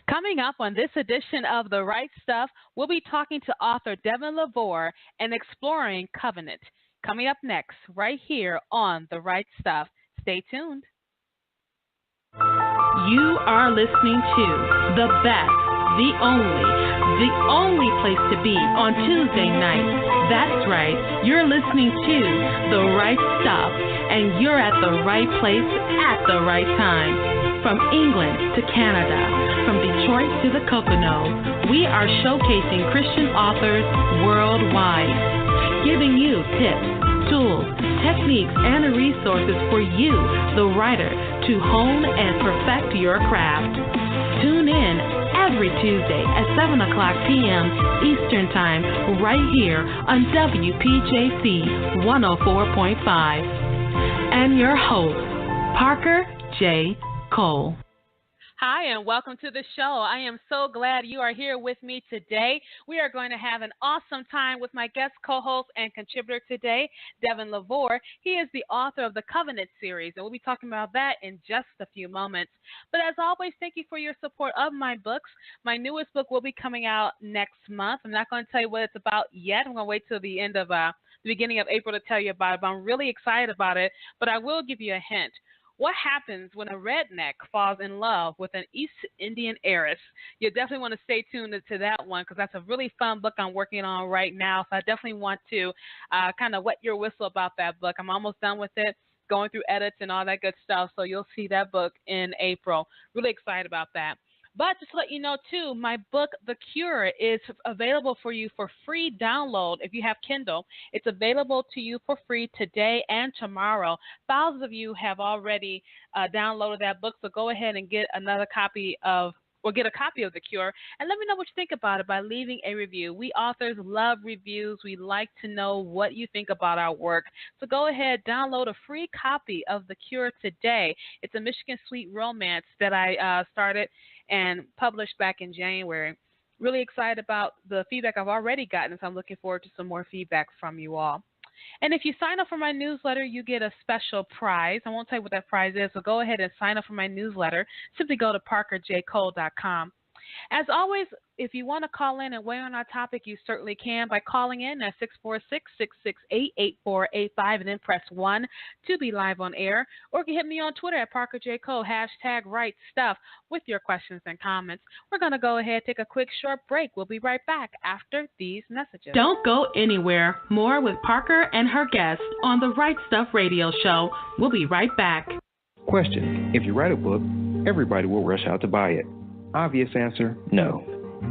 Coming up on this edition of The Right Stuff, we'll be talking to author Devin LaVore and exploring covenant. Coming up next, right here on The Right Stuff. Stay tuned. You are listening to the best, the only place to be on Tuesday night. That's right, you're listening to The Right Stuff, and you're at the right place at the right time. From England to Canada, from Detroit to the Poconos, we are showcasing Christian authors worldwide, giving you tips, tools, techniques, and resources for you, the writer, to hone and perfect your craft. Tune in every Tuesday at 7 o'clock p.m. Eastern Time, right here on WPJC 104.5. And your host, Parker J. Cole. Hi, and welcome to the show. I am so glad you are here with me today. We are going to have an awesome time with my guest co-host and contributor today, Devin LaVore. He is the author of the Covenant series, and we'll be talking about that in just a few moments. But as always, thank you for your support of my books. My newest book will be coming out next month. I'm not going to tell you what it's about yet. I'm going to wait till the end of the beginning of April to tell you about it, but I'm really excited about it. But I will give you a hint. What happens when a redneck falls in love with an East Indian heiress? You definitely want to stay tuned to that one because that's a really fun book I'm working on right now. So I definitely want to kind of wet your whistle about that book. I'm almost done with it, going through edits and all that good stuff. So you'll see that book in April. Really excited about that. But just to let you know, too, my book, The Cure, is available for you for free download if you have Kindle. It's available to you for free today and tomorrow. Thousands of you have already downloaded that book, so go ahead and get a copy of The Cure, and let me know what you think about it by leaving a review. We authors love reviews. We like to know what you think about our work. So go ahead, download a free copy of The Cure today. It's a Michigan Sweet romance that I started and published back in January. Really excited about the feedback I've already gotten, so I'm looking forward to some more feedback from you all. And if you sign up for my newsletter, you get a special prize. I won't tell you what that prize is, so go ahead and sign up for my newsletter. Simply go to parkerjcole.com. As always, if you want to call in and weigh on our topic, you certainly can by calling in at 646-668-8485 and then press 1 to be live on air. Or you can hit me on Twitter at ParkerJCole, #RightStuff, with your questions and comments. We're going to go ahead and take a quick short break. We'll be right back after these messages. Don't go anywhere. More with Parker and her guests on the Right Stuff Radio Show. We'll be right back. Question: if you write a book, everybody will rush out to buy it. Obvious answer, no.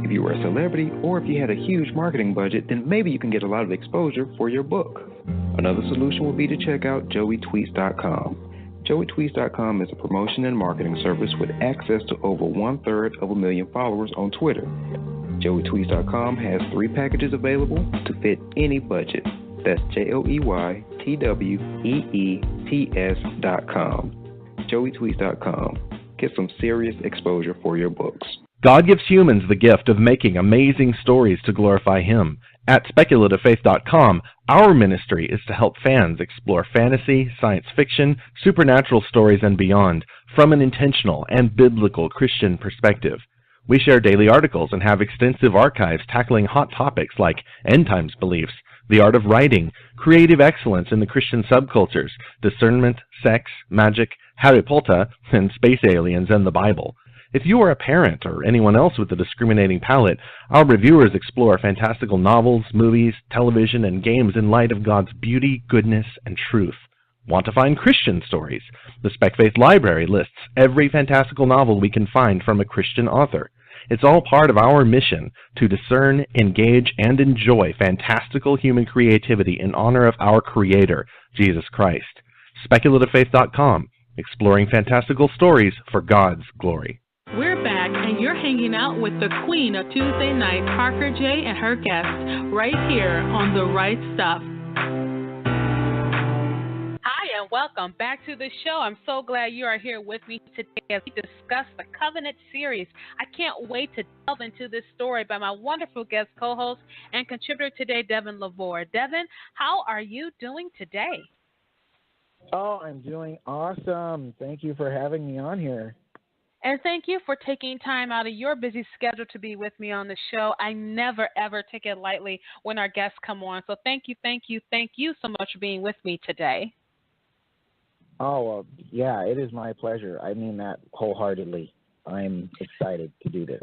If you were a celebrity or if you had a huge marketing budget, then maybe you can get a lot of exposure for your book. Another solution would be to check out joeytweets.com. joeytweets.com is a promotion and marketing service with access to over 1/3 of a million followers on Twitter. joeytweets.com has 3 packages available to fit any budget. That's joeytweets.com. joeytweets.com. Get some serious exposure for your books. God gives humans the gift of making amazing stories to glorify Him. At speculativefaith.com, our ministry is to help fans explore fantasy, science fiction, supernatural stories, and beyond from an intentional and biblical Christian perspective. We share daily articles and have extensive archives tackling hot topics like end times beliefs, the art of writing, creative excellence in the Christian subcultures, discernment, sex, magic, Harry Potter, and space aliens and the Bible. If you are a parent or anyone else with a discriminating palate, our reviewers explore fantastical novels, movies, television, and games in light of God's beauty, goodness, and truth. Want to find Christian stories? The Spec Faith Library lists every fantastical novel we can find from a Christian author. It's all part of our mission to discern, engage, and enjoy fantastical human creativity in honor of our Creator, Jesus Christ. SpeculativeFaith.com, exploring fantastical stories for God's glory. We're back, and you're hanging out with the queen of Tuesday night, Parker J. and her guests, right here on The Right Stuff. Hi, and welcome back to the show. I'm so glad you are here with me today as we discuss the Covenant series. I can't wait to delve into this story by my wonderful guest co-host and contributor today, Devin LaVore. Devin, how are you doing today? Oh, I'm doing awesome. Thank you for having me on here. And thank you for taking time out of your busy schedule to be with me on the show. I never, ever take it lightly when our guests come on. So thank you, thank you, thank you so much for being with me today. Oh, well, yeah, it is my pleasure. I mean that wholeheartedly. I'm excited to do this.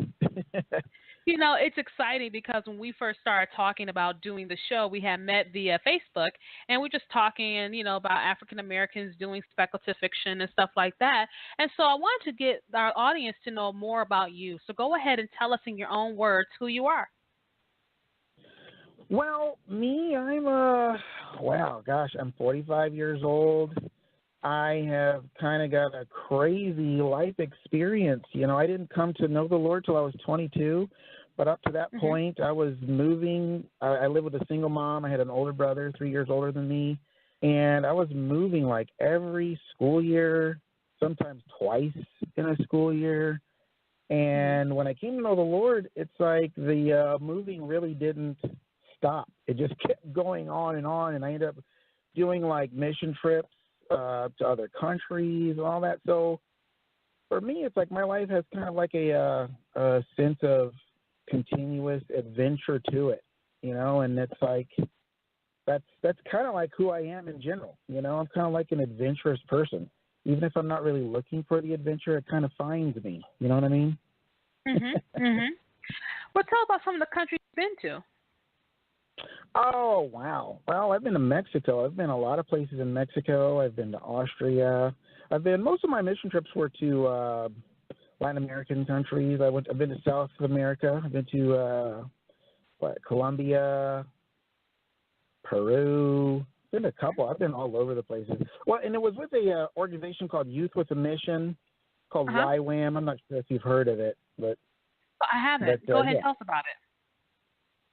You know, it's exciting because when we first started talking about doing the show, we had met via Facebook, and we're just talking, about African Americans doing speculative fiction and stuff like that. And so I wanted to get our audience to know more about you. So go ahead and tell us in your own words who you are. Well, me, I'm 45 years old. I have kind of got a crazy life experience. I didn't come to know the Lord till I was 22, but up to that point, I was moving. I lived with a single mom. I had an older brother, 3 years older than me, and I was moving like every school year, sometimes twice in a school year. And when I came to know the Lord, it's like the moving really didn't stop. It just kept going on, and I ended up doing like mission trips to other countries and all that. So for me, it's like my life has kind of like a sense of continuous adventure to it, and it's like that's kind of like who I am in general. I'm kind of like an adventurous person. Even if I'm not really looking for the adventure, it kind of finds me. You know what I mean? Well, tell about some of the countries you've been to. Oh, wow. Well, I've been to Mexico. I've been a lot of places in Mexico. I've been to Austria. Most of my mission trips were to Latin American countries. I've been to South America. I've been to Colombia, Peru. I've been to a couple. I've been all over the places. Well, and it was with a organization called Youth with a Mission, called YWAM. I'm not sure if you've heard of it, but I haven't. Go ahead and tell us about it.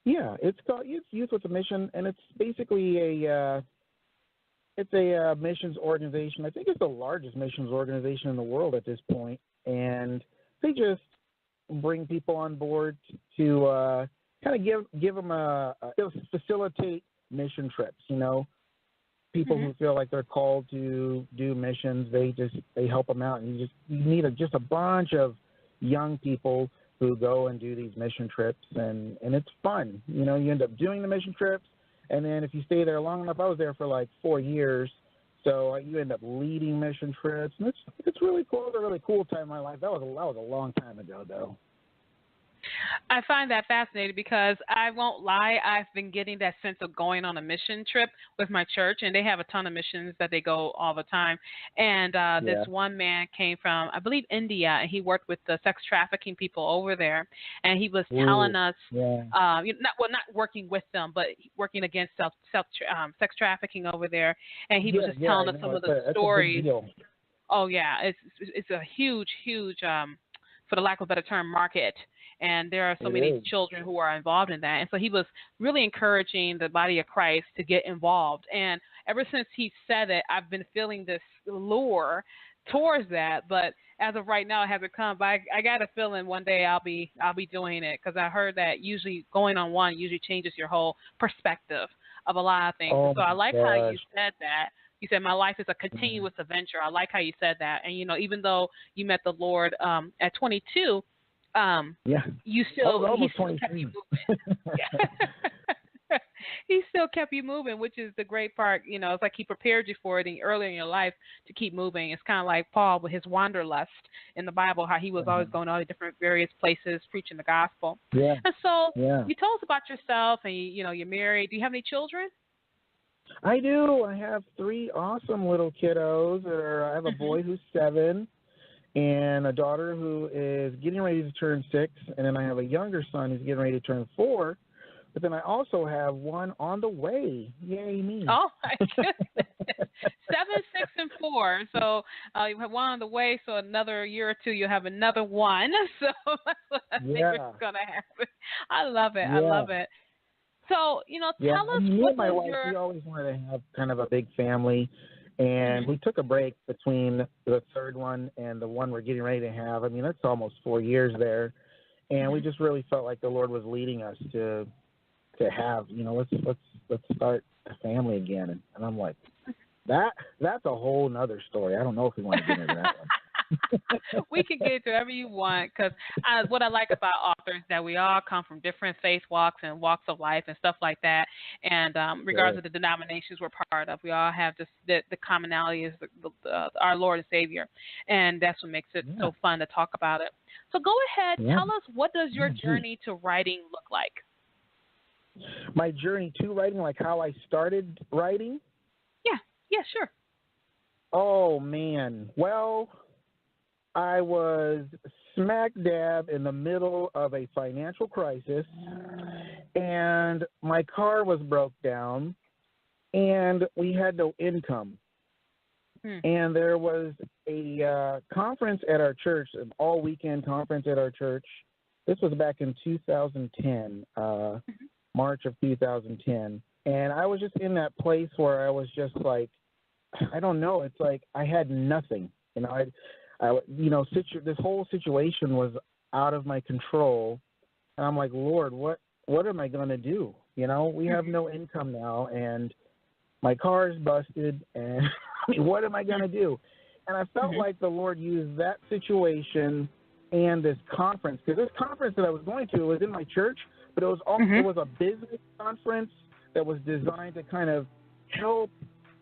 Yeah, it's called Youth with a Mission, and it's basically a missions organization. I think it's the largest missions organization in the world at this point, and they just bring people on board to kind of give them facilitate mission trips. People who feel like they're called to do missions, they help them out, and you need just a bunch of young people who go and do these mission trips, and it's fun. You end up doing the mission trips, and then if you stay there long enough, I was there for like 4 years, so you end up leading mission trips, and it's really cool. It's a really cool time in my life. That was a long time ago, though. I find that fascinating because I won't lie, I've been getting that sense of going on a mission trip with my church, and they have a ton of missions that they go all the time. And this one man came from, I believe, India, and he worked with the sex trafficking people over there, and he was telling us, not working with them, but working against sex trafficking over there, and he was just telling us some of the stories. Oh yeah, it's a huge, for the lack of a better term, market. And there are so many children who are involved in that. And so he was really encouraging the body of Christ to get involved. And ever since he said it, I've been feeling this lure towards that. But as of right now, it hasn't come. But I got a feeling one day I'll be doing it, because I heard that usually going on one usually changes your whole perspective of a lot of things. So I like how you said that. You said my life is a continuous adventure. I like how you said that. And, even though you met the Lord at 22, you still he still kept you moving. He still kept you moving, which is the great part. It's like he prepared you for it earlier in your life to keep moving. It's kind of like Paul with his wanderlust in the Bible, how he was always going to all the different various places preaching the gospel. And so you told us about yourself, and you're married. Do you have any children? I do. I have 3 awesome little kiddos. I have a boy who's 7. And a daughter who is getting ready to turn 6, and then I have a younger son who's getting ready to turn 4. But then I also have one on the way. Yay me! Oh my goodness! 7, 6, and 4. So you have one on the way. So another year or two, you'll have another one. So that's what I think is going to happen. I love it. I love it. So tell us what my wife. We always wanted to have kind of a big family. And we took a break between the third one and the one we're getting ready to have. I mean, that's almost 4 years there. And we just really felt like the Lord was leading us to have, let's start a family again. And I'm like, that's a whole nother story. I don't know if we want to get into that one. We can get into whatever you want because what I like about authors is that we all come from different faith walks and walks of life and stuff like that. And regardless of the denominations we're part of, we all have this, the commonality is our Lord and Savior. And that's what makes it so fun to talk about it. So go ahead, tell us, what does your journey to writing look like? My journey to writing, like how I started writing? Yeah, sure. Oh, man. Well, I was smack dab in the middle of a financial crisis, and my car was broke down, and we had no income. And there was a conference at our church, an all-weekend conference at our church. This was back in 2010, March of 2010. And I was just in that place where I was just like, I don't know. It's like I had nothing. You know, this whole situation was out of my control. And I'm like, Lord, what am I going to do? You know, we have no income now, and my car is busted, and what am I going to do? And I felt like the Lord used that situation and this conference, because this conference that I was going to was in my church, but it was also it was a business conference that was designed to kind of help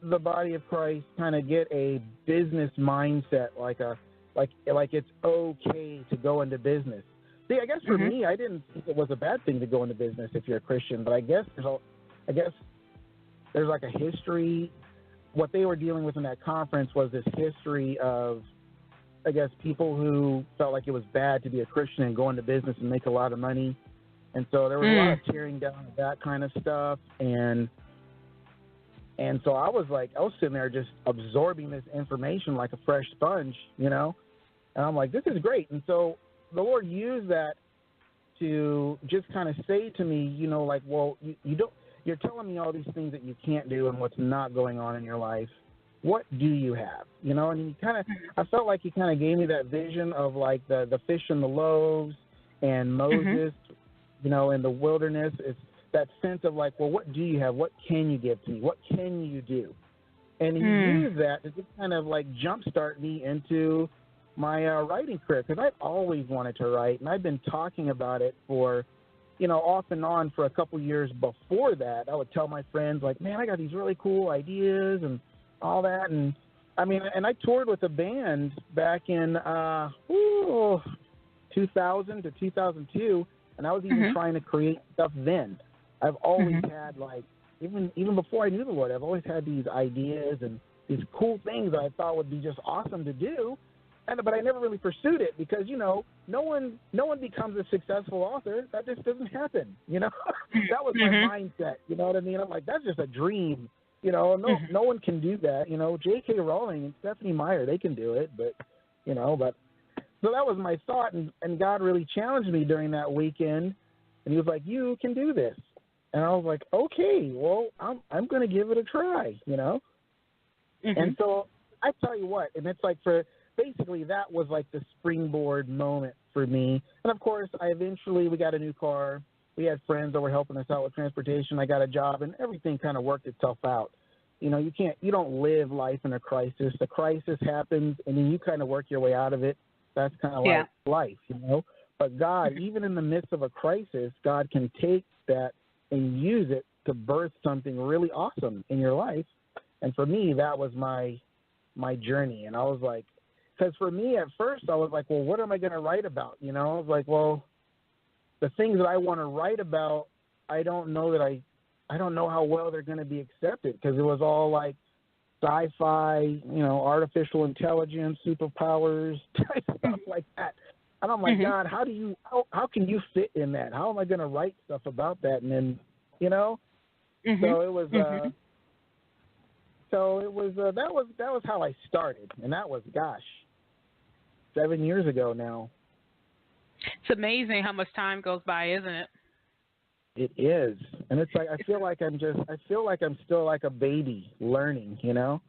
the body of Christ kind of get a business mindset, like it's okay to go into business. See, I guess for me, I didn't think it was a bad thing to go into business if you're a Christian, but I guess there's like a history. What they were dealing with in that conference was this history of, I guess, people who felt like it was bad to be a Christian and go into business and make a lot of money. And so there was a lot of tearing down of that kind of stuff. And so I was sitting there just absorbing this information like a fresh sponge, you know. And I'm like, this is great. And so the Lord used that to just kind of say to me, you know, like, well, you're telling me all these things that you can't do and what's not going on in your life. What do you have? You know, and I felt like he kind of gave me that vision of like the fish and the loaves and Moses, you know, in the wilderness. It's that sense of like, well, what do you have? What can you give to me? What can you do? And he used that to just kind of like jumpstart me into my writing career, because I've always wanted to write, and I've been talking about it for, you know, off and on for a couple years before that. I would tell my friends, like, man, I got these really cool ideas and all that. And I mean, and I toured with a band back in 2000 to 2002, and I was even trying to create stuff then. I've always had, like, even before I knew the Lord, I've always had these ideas and these cool things that I thought would be just awesome to do. But I never really pursued it because, you know, no one becomes a successful author. That just doesn't happen, you know. That was my mindset, you know what I mean? I'm like, that's just a dream, you know. No one can do that, you know. J.K. Rowling and Stephanie Meyer, they can do it, but, you know, so that was my thought, and God really challenged me during that weekend, and he was like, you can do this. And I was like, okay, well, I'm going to give it a try, you know. And so I tell you what, and it's like basically that was like the springboard moment for me. And of course, we got a new car. We had friends that were helping us out with transportation. I got a job, and everything kind of worked itself out. You know, you don't live life in a crisis. The crisis happens, and then you kind of work your way out of it. That's kind of like life, you know. But God, even in the midst of a crisis, God can take that and use it to birth something really awesome in your life. And for me, that was my journey. And I was like, because for me at first, I was like, well, what am I going to write about? You know, I was like, well, the things that I want to write about, I don't know how well they're going to be accepted, because it was all like sci-fi, you know, artificial intelligence, superpowers, stuff like that. And I'm like, God, how can you fit in that? How am I going to write stuff about that? And then, you know, so it was, that was how I started. And that was, 7 years ago now. It's amazing how much time goes by, isn't it? It is. And it's like, I feel like I'm still like a baby learning, you know?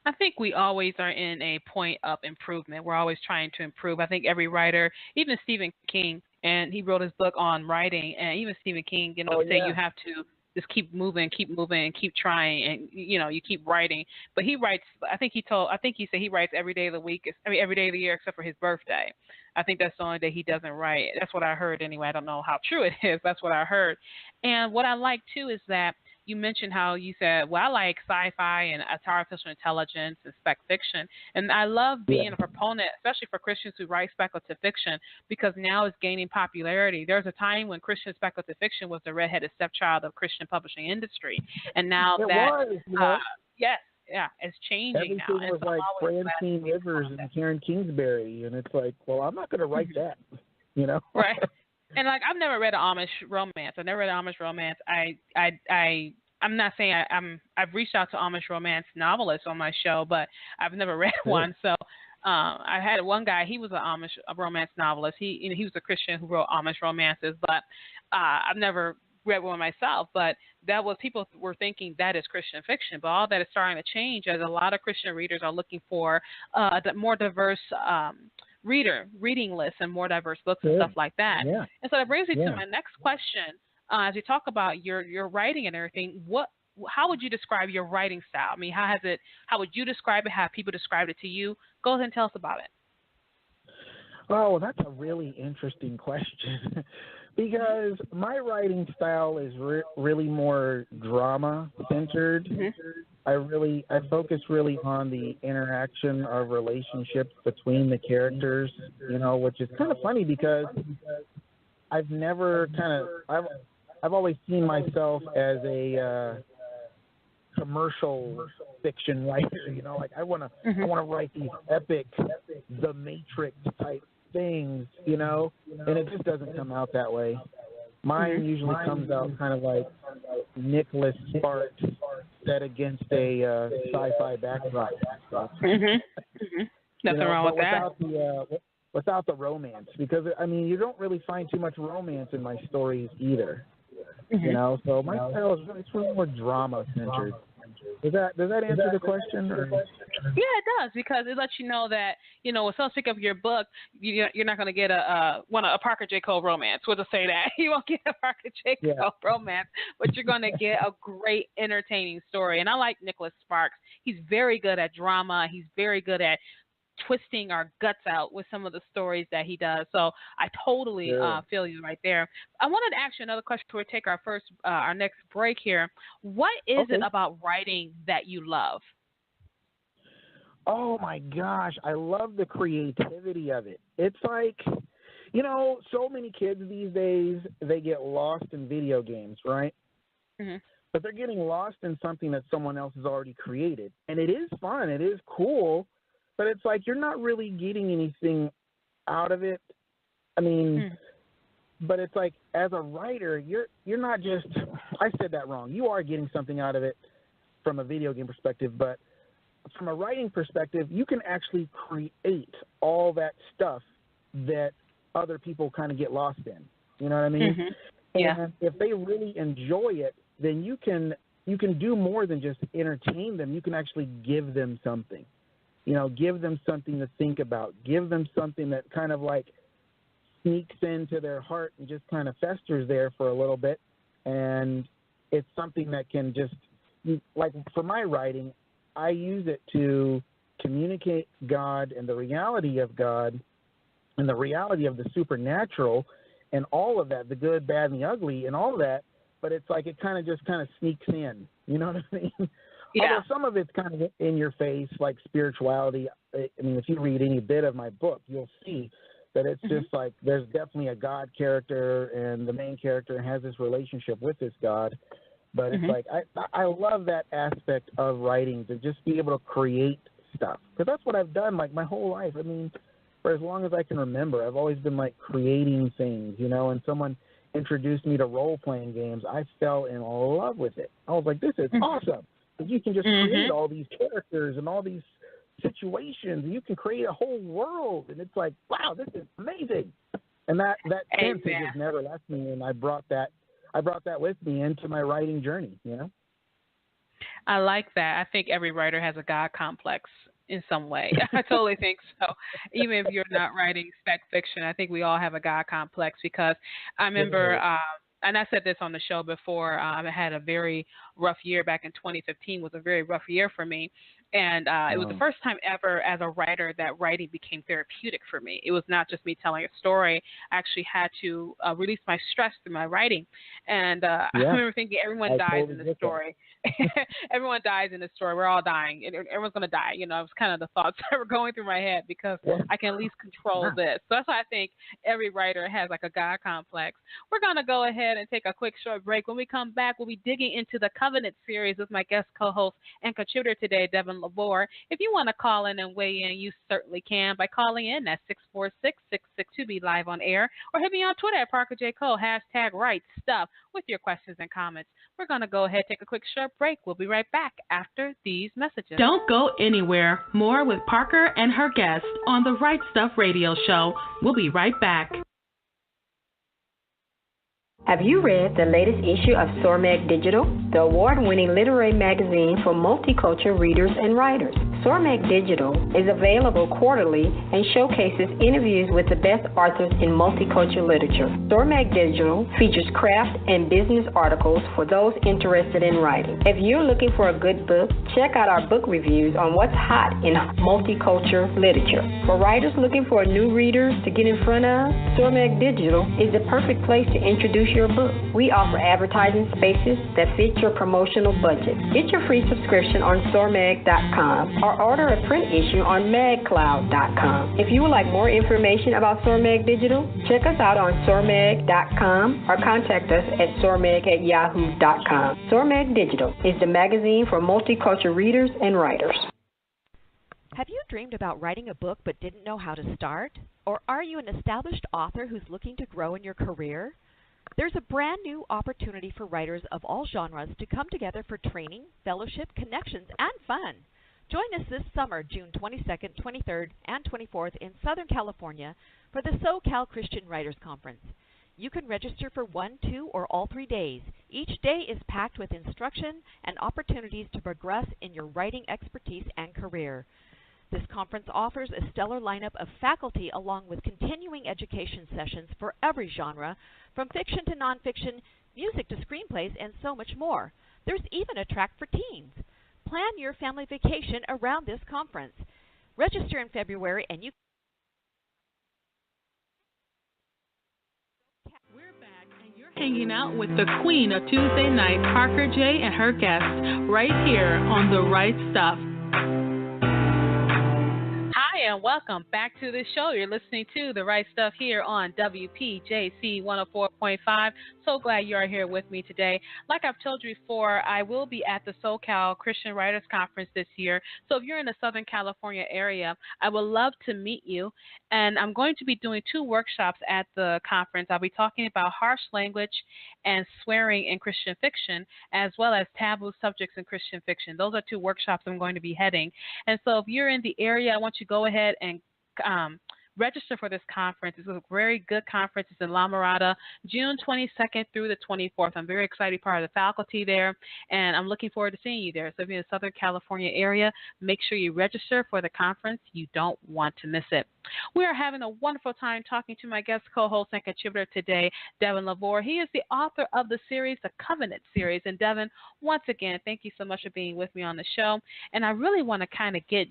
I think we always are in a point of improvement. We're always trying to improve. I think every writer, even Stephen King, and he wrote his book on writing, and even Stephen King, you know, say you have to just keep moving, and keep trying, and you keep writing. But he writes. I think he said he writes every day of the week. Every day of the year except for his birthday. I think that's the only day he doesn't write. That's what I heard anyway. I don't know how true it is. That's what I heard. And what I like too is that you mentioned how you said, well, I like sci-fi and artificial intelligence and spec fiction. And I love being a proponent, especially for Christians who write speculative fiction, because now it's gaining popularity. There's a time when Christian speculative fiction was the redheaded stepchild of Christian publishing industry. And now it's changing Everything now. was like Francine Rivers and Karen Kingsbury, and it's like, well, I'm not going to write that, Right. And like, I've never read an Amish romance. I've never read an Amish romance. I'm not saying I've reached out to Amish romance novelists on my show, but I've never read one. So I had one guy. He was an Amish romance novelist. He was a Christian who wrote Amish romances, but I've never read one myself. But that was, people were thinking that is Christian fiction. But all that is starting to change, as a lot of Christian readers are looking for a more diverse reading lists and more diverse books and stuff like that. Yeah. And so that brings me to my next question. As you talk about your writing and everything, how would you describe your writing style? I mean, how would you describe it? How have people described it to you? Go ahead and tell us about it. Oh, that's a really interesting question because my writing style is really more drama-centered. I focus really on the interaction of relationships between the characters, which is kind of funny because I've never I've always seen myself as a commercial fiction writer, like I want to write these epic, The Matrix type things, and it just doesn't come out that way. Mine usually comes out kind of like Nicholas Sparks set against a sci-fi backdrop. Nothing wrong with that. Without the romance, because you don't really find too much romance in my stories either. So my style is really more drama centered. Does that answer the question? Or? Yeah, it does, because it lets you know that when someone pick up your book, you're not going to get a Parker J. Cole romance. We'll just say that you won't get a Parker J. Cole romance, but you're going to get a great, entertaining story. And I like Nicholas Sparks. He's very good at drama. He's very good at twisting our guts out with some of the stories that he does. So I totally feel you right there. I wanted to ask you another question before we take our next break here. What is it about writing that you love? Oh my gosh, I love the creativity of it. It's like, so many kids these days, they get lost in video games, right? But they're getting lost in something that someone else has already created. And it is fun, it is cool, but it's like you're not really getting anything out of it. But it's like, as a writer, you're not just, I said that wrong. You are getting something out of it from a video game perspective, but from a writing perspective, you can actually create all that stuff that other people kind of get lost in. You know what I mean? And if they really enjoy it, then you can do more than just entertain them. You can actually give them something. Give them something to think about. Give them something that kind of like sneaks into their heart and just kind of festers there for a little bit. And it's something that can just, like for my writing, I use it to communicate God and the reality of God and the reality of the supernatural and all of that, the good, bad, and the ugly and all of that. But it's like it kind of sneaks in. You know what I mean? Although some of it's kind of in your face, like spirituality. If you read any bit of my book, you'll see that it's just like there's definitely a God character, and the main character has this relationship with this God. But it's like I love that aspect of writing, to just be able to create stuff, because that's what I've done like my whole life. For as long as I can remember, I've always been like creating things, and someone introduced me to role-playing games. I fell in love with it. I was like, this is awesome. You can just create all these characters and all these situations, and you can create a whole world. And it's like, wow, this is amazing. And that sense has just never left me. And I brought that with me into my writing journey. I like that. I think every writer has a God complex in some way. I totally think so. Even if you're not writing spec fiction, I think we all have a God complex, because I remember and I said this on the show before, I had a very rough year back in 2015 was a very rough year for me. And it was the first time ever as a writer that writing became therapeutic for me. It was not just me telling a story. I actually had to release my stress through my writing. And I remember thinking everyone dies in this story. Everyone dies in this story. We're all dying. Everyone's going to die. You know, it was kind of the thoughts that were going through my head because I can at least control this. So that's why I think every writer has like a God complex. We're going to go ahead and take a quick short break. When we come back, we'll be digging into the Covenant series with my guest co-host and contributor today, Devin, LaVore. If you want to call in and weigh in, you certainly can by calling in at 646-662-BE live on air, or hit me on Twitter at Parker J. Cole, #RightStuff with your questions and comments. We're going to go ahead and take a quick short break. We'll be right back after these messages. Don't go anywhere. More with Parker and her guests on the Right Stuff Radio Show. We'll be right back. Have you read the latest issue of SORMAG Digital, the award-winning literary magazine for multicultural readers and writers? SORMAG Digital is available quarterly and showcases interviews with the best authors in multicultural literature. SORMAG Digital features craft and business articles for those interested in writing. If you're looking for a good book, check out our book reviews on what's hot in multicultural literature. For writers looking for new readers to get in front of, SORMAG Digital is the perfect place to introduce your book. We offer advertising spaces that fit your promotional budget. Get your free subscription on SORMAG.com or order a print issue on MagCloud.com. If you would like more information about SORMAG Digital, check us out on SORMAG.com or contact us at SORMAG@yahoo.com. SORMAG Digital is the magazine for multicultural readers and writers. Have you dreamed about writing a book but didn't know how to start? Or are you an established author who's looking to grow in your career? There's a brand new opportunity for writers of all genres to come together for training, fellowship, connections, and fun. Join us this summer, June 22nd, 23rd, and 24th in Southern California for the SoCal Christian Writers Conference. You can register for 1, 2, or all 3 days. Each day is packed with instruction and opportunities to progress in your writing expertise and career. This conference offers a stellar lineup of faculty along with continuing education sessions for every genre, from fiction to nonfiction, music to screenplays, and so much more. There's even a track for teens. Plan your family vacation around this conference. Register in February and you We're back and you're hanging out with the queen of Tuesday night, Parker J. and her guests, right here on The Right Stuff. Hi, and welcome back to the show. You're listening to The Right Stuff here on WPJC 104.5. So glad you are here with me today. Like I've told you before, I will be at the SoCal Christian Writers Conference this year. So if you're in the Southern California area, I would love to meet you. And I'm going to be doing 2 workshops at the conference. I'll be talking about harsh language and swearing in Christian fiction, as well as taboo subjects in Christian fiction. Those are 2 workshops I'm going to be heading. And so if you're in the area, I want you to go ahead and register for this conference. It's a very good conference. It's in La Mirada, June 22nd through the 24th. I'm very excited to be part of the faculty there, and I'm looking forward to seeing you there. So if you're in the Southern California area, make sure you register for the conference. You don't want to miss it. We are having a wonderful time talking to my guest co-host and contributor today, Devin LaVore. He is the author of the series, the Covenant series. And Devin, once again, thank you so much for being with me on the show. And I really want to kind of get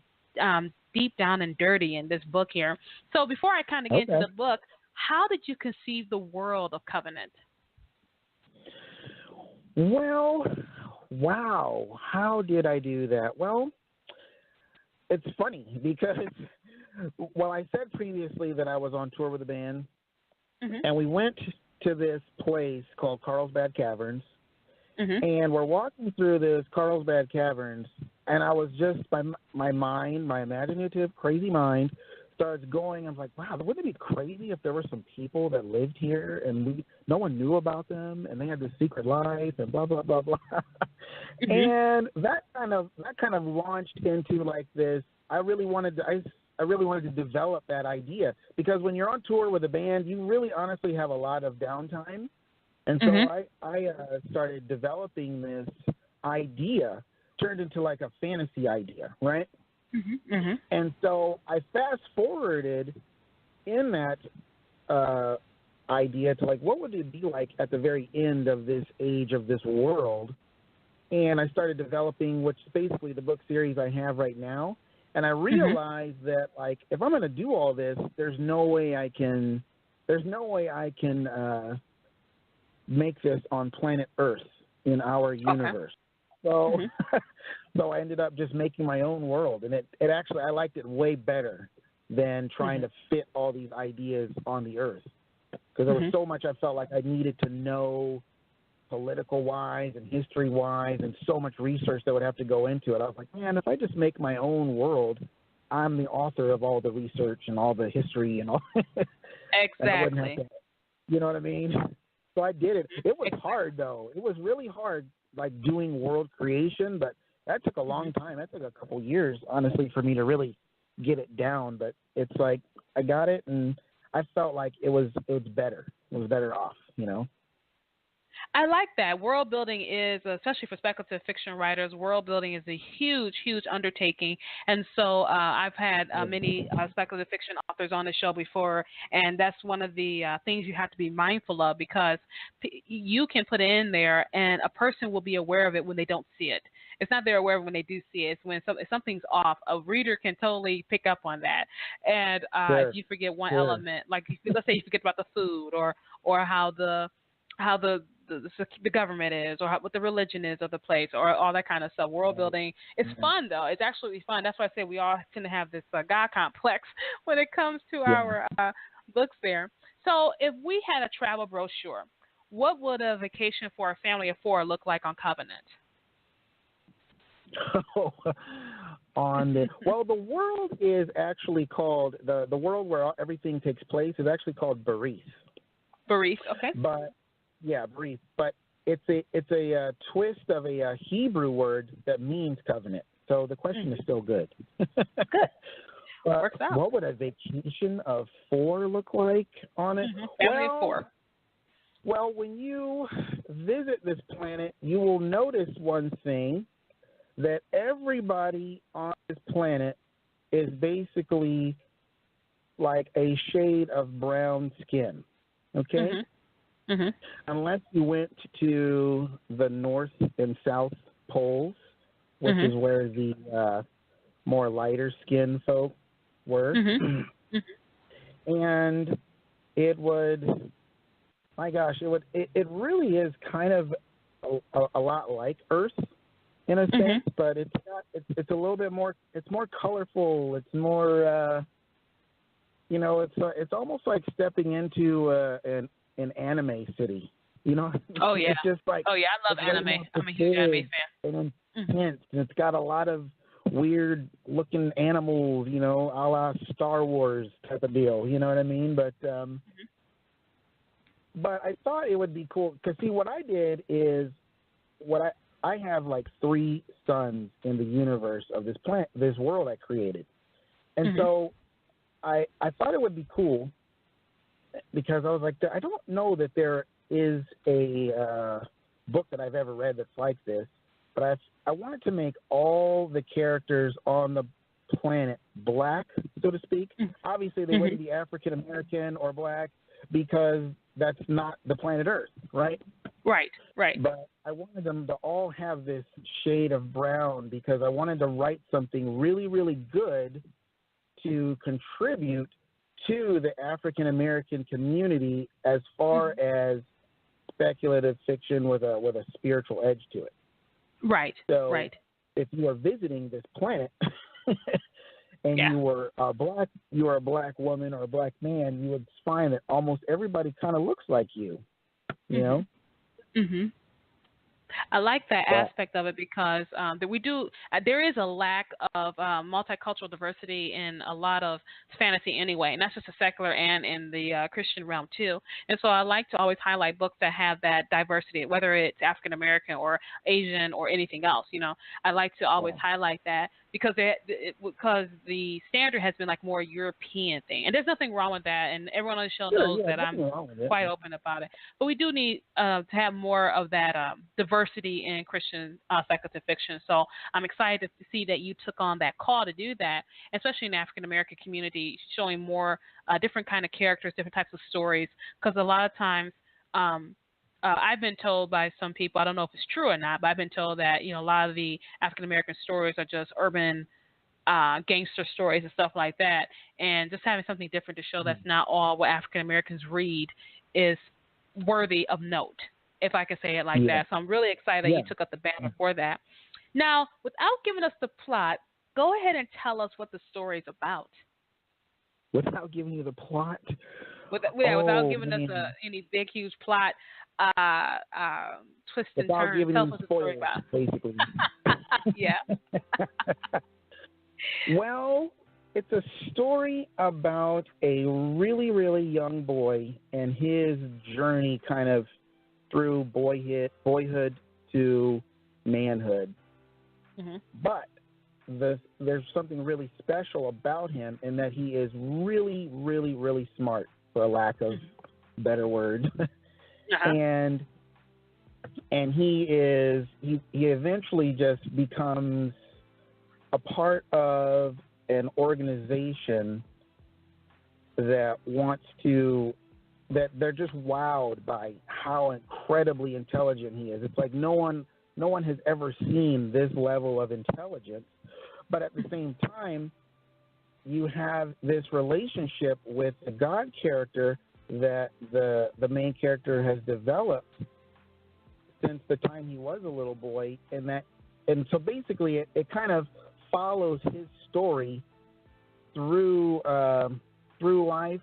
deep down and dirty in this book here. So before I kind of get into the book, how did you conceive the world of Covenant? Well, wow. How did I do that? Well, it's funny because, well, I said previously that I was on tour with a band, and we went to this place called Carlsbad Caverns, and we're walking through this Carlsbad Caverns, and I was just, my mind, my imaginative, crazy mind, starts going. I was like, wow, wouldn't it be crazy if there were some people that lived here and no one knew about them, and they had this secret life and blah, blah, blah, blah. And that kind of launched into like this. I really wanted to develop that idea, because when you're on tour with a band, you really honestly have a lot of downtime. And so I started developing this idea, turned into like a fantasy idea, right? And so I fast forwarded in that idea to like, what would it be like at the very end of this age of this world? And I started developing, which is basically the book series I have right now. And I realized that, like, if I'm going to do all this, there's no way I can make this on planet Earth in our universe. So, so I ended up just making my own world, and it actually, I liked it way better than trying to fit all these ideas on the Earth, because there was so much I felt like I needed to know, political-wise and history-wise, and so much research that would have to go into it. I was like, man, if I just make my own world, I'm the author of all the research and all the history and all. Exactly. You know what I mean? So I did it. It was hard, though. It was really hard, like, doing world creation, but that took a long time. That took a couple years, honestly, for me to really get it down. But it's like I got it, and I felt like it was better. It was better off, you know? I like that. World building is, especially for speculative fiction writers, world building is a huge, huge undertaking. And so I've had many speculative fiction authors on the show before, and that's one of the things you have to be mindful of, because you can put it in there and a person will be aware of it when they don't see it. It's not they're aware of it when they do see it. It's when if something's off, a reader can totally pick up on that. And if you forget one element, like let's say you forget about the food or how the government is, or what the religion is of the place, or all that kind of stuff. World building is fun, though. It's absolutely fun. That's why I say we all tend to have this God complex when it comes to our books there. So if we had a travel brochure, what would a vacation for a family of 4 look like on Covenant? Well, the world is actually called, the world where everything takes place is actually called Barith. Barith, okay. But brief, but it's a twist of a Hebrew word that means covenant. So the question is still good. Good. Works out. What would a vacation of 4 look like on it? Family of 4. Well, when you visit this planet, you will notice one thing, that everybody on this planet is basically like a shade of brown skin. Okay? Unless you went to the North and South poles, which is where the more lighter skinned folk were. And it would, my gosh, it really is kind of a lot like Earth in a sense, but it's a little bit more, it's more colorful, it's more, it's almost like stepping into an anime city, you know? Oh, yeah. It's just like, I love anime. I'm a huge anime fan. And intense, and it's got a lot of weird-looking animals, you know, a la Star Wars type of deal, you know what I mean? But but I thought it would be cool, because, see, what I did is, I have, like, 3 suns in the universe of this planet, this world I created. And so I thought it would be cool, because I was like, I don't know that there is a book that I've ever read that's like this, but I wanted to make all the characters on the planet black, so to speak. Obviously, they wouldn't be African American or black, because that's not the planet Earth, right? Right. But I wanted them to all have this shade of brown, because I wanted to write something really, really good to contribute to the African American community as far as speculative fiction with a spiritual edge to it. Right. So if you are visiting this planet and you are a black woman or a black man, you would find that almost everybody kind of looks like you. You know? I like that aspect of it, because there is a lack of multicultural diversity in a lot of fantasy anyway, and that's just the secular and in the Christian realm too. And so I like to always highlight books that have that diversity, whether it's African American or Asian or anything else. You know, I like to always highlight that, because because the standard has been like more European thing, and there's nothing wrong with that. And everyone on the show knows that I'm quite open about it. But we do need to have more of that diversity in Christian speculative fiction. So I'm excited to see that you took on that call to do that, especially in the African American community, showing more different kind of characters, different types of stories. Because a lot of times, I've been told by some people, I don't know if it's true or not, but I've been told that a lot of the African American stories are just urban gangster stories and stuff like that. And just having something different to show that's not all what African Americans read is worthy of note, if I could say it like that. So I'm really excited that you took up the banner for that. Now, without giving us the plot, go ahead and tell us what the story is about. Without giving you the plot? Without giving us any big, huge plot, twists and turns. Tell us what the story about. Basically. Yeah. Well, it's a story about a really, really young boy and his journey kind of through boyhood to manhood. Mm-hmm. But there's something really special about him in that he is really, really, really smart, for a lack of better word. And he eventually just becomes a part of an organization that they're just wowed by how incredibly intelligent he is. It's like no one has ever seen this level of intelligence. But at the same time, you have this relationship with the God character that the main character has developed since the time he was a little boy, and so basically it kind of follows his story through life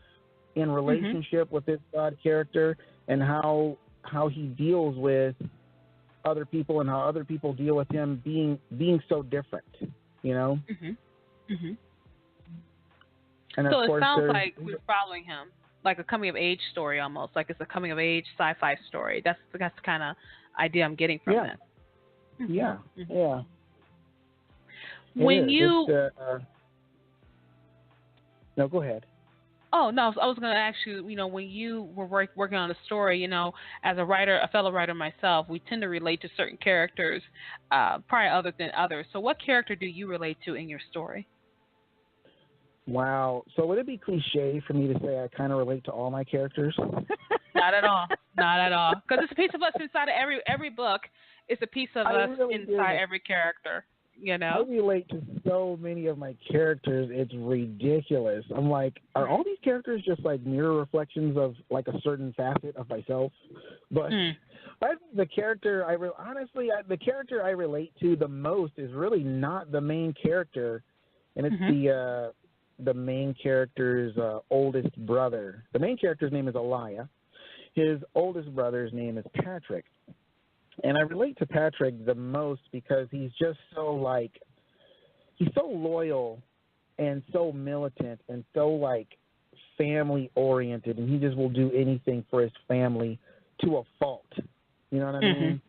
in relationship with this God character, and how he deals with other people and how other people deal with him being so different, And so it sounds like we're following him, like a coming of age story almost, like it's a coming of age sci-fi story. That's the kind of idea I'm getting from that. Yeah. When you no, go ahead. Oh no, I was going to ask you. When you were working on a story, as a writer, a fellow writer myself, we tend to relate to certain characters, probably other than others. So, what character do you relate to in your story? Wow. So would it be cliche for me to say I kind of relate to all my characters? Not at all. Not at all. Because it's a piece of us inside of every book. It's a piece of us really inside every character. I relate to so many of my characters. It's ridiculous. I'm like, are all these characters just like mirror reflections of like a certain facet of myself? But the character the character I relate to the most is really not the main character, and it's the main character's oldest brother. The main character's name is Eliah. His oldest brother's name is Patrick. And I relate to Patrick the most because he's just he's so loyal and so militant and so family oriented, and he just will do anything for his family to a fault. You know what I mean?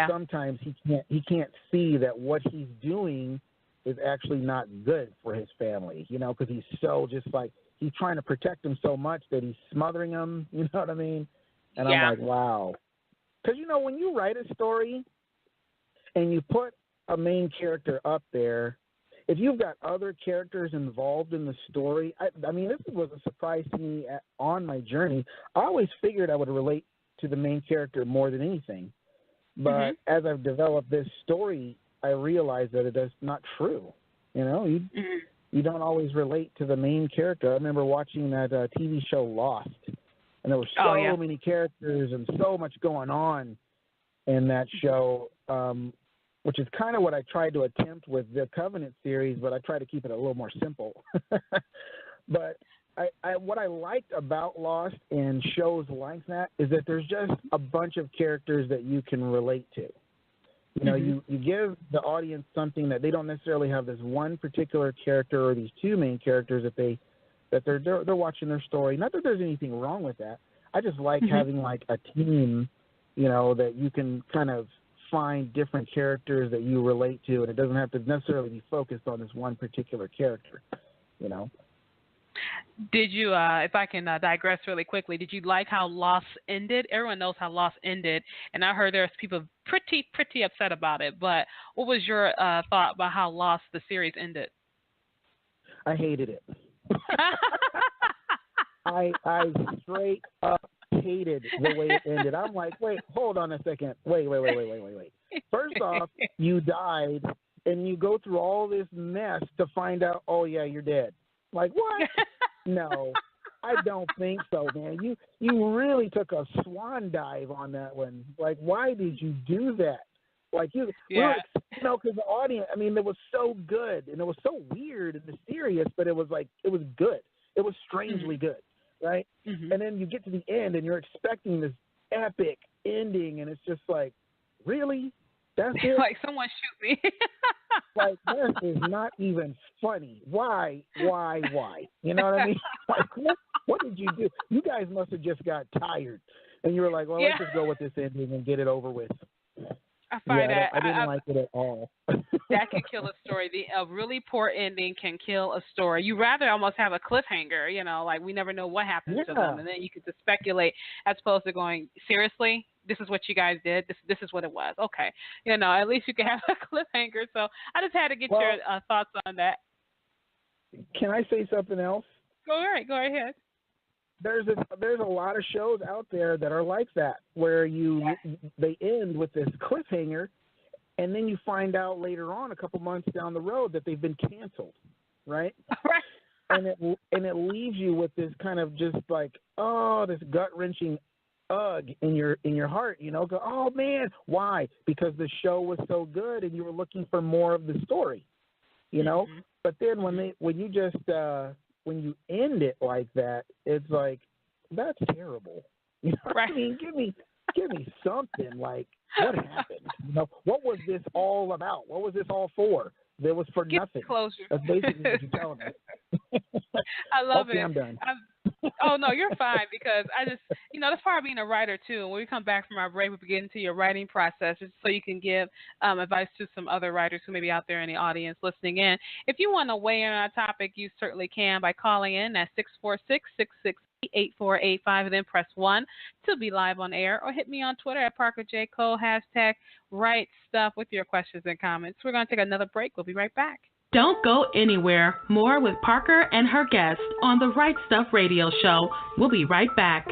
Sometimes he can't see that what he's doing is actually not good for his family, because he's so he's trying to protect them so much that he's smothering them, you know what I mean? And I'm like, wow. Because, when you write a story and you put a main character up there, if you've got other characters involved in the story, I mean, this was a surprise to me on my journey. I always figured I would relate to the main character more than anything. But as I've developed this story, I realized that that's not true. You don't always relate to the main character. I remember watching that TV show Lost, and there were so many characters and so much going on in that show, which is kind of what I tried to attempt with the Covenant series, but I try to keep it a little more simple. But what I liked about Lost and shows like that is that there's just a bunch of characters that you can relate to. You give the audience something that they don't necessarily have this one particular character or these two main characters that they're watching their story. Not that there's anything wrong with that. I just like having a team, that you can kind of find different characters that you relate to, and it doesn't have to necessarily be focused on this one particular character, you know. Did you, if I can digress really quickly, did you like how Lost ended? Everyone knows how Lost ended, and I heard there's people pretty upset about it. But what was your thought about how Lost, the series, ended? I hated it. I straight up hated the way it ended. I'm like, wait, hold on a second. Wait. First off, you died, and you go through all this mess to find out, oh, yeah, you're dead. Like, what? No, I don't think so, man. You really took a swan dive on that one. Like, why did you do that? Like, because the audience, I mean, it was so good, and it was so weird and mysterious, but it was good. It was strangely good, right? Mm-hmm. And then you get to the end, and you're expecting this epic ending, and it's just like, really? That's it? Like, someone shoot me. Like, this is not even funny. Why? You know what I mean? Like, what did you do? You guys must have just got tired, and you were like, well, let's just go with this ending and get it over with. I find that I didn't like it at all. That can kill a story. A really poor ending can kill a story. You rather almost have a cliffhanger, you know, like we never know what happens to them, and then you can just speculate as opposed to going, seriously, this is what you guys did. This is what it was. Okay, you know, at least you can have a cliffhanger. So I just had to get your thoughts on that. Can I say something else? Go ahead. There's a lot of shows out there that are like that, where they end with this cliffhanger, and then you find out later on, a couple months down the road, that they've been canceled, right? and it leaves you with this kind of just like, this gut-wrenching ugh in your heart, you know? Go, oh man, why? Because the show was so good, and you were looking for more of the story, you know. Mm-hmm. But then when you end it like that, it's like, that's terrible. You know what I mean? Give me something. Like, what happened? You know, what was this all about? What was this all for? It was for nothing. Closure. That's basically what you're telling me. I love it. I'm done. Oh, no, you're fine, because I just, you know, that's part of being a writer, too. And when we come back from our break, we get into your writing process just so you can give advice to some other writers who may be out there in the audience listening in. If you want to weigh in on our topic, you certainly can by calling in at 646-668-8485 and then press 1 to be live on air, or hit me on Twitter at #ParkerJCole, #WriteStuff with your questions and comments. We're going to take another break. We'll be right back. Don't go anywhere. More with Parker and her guest on the Right Stuff Radio Show. We'll be right back.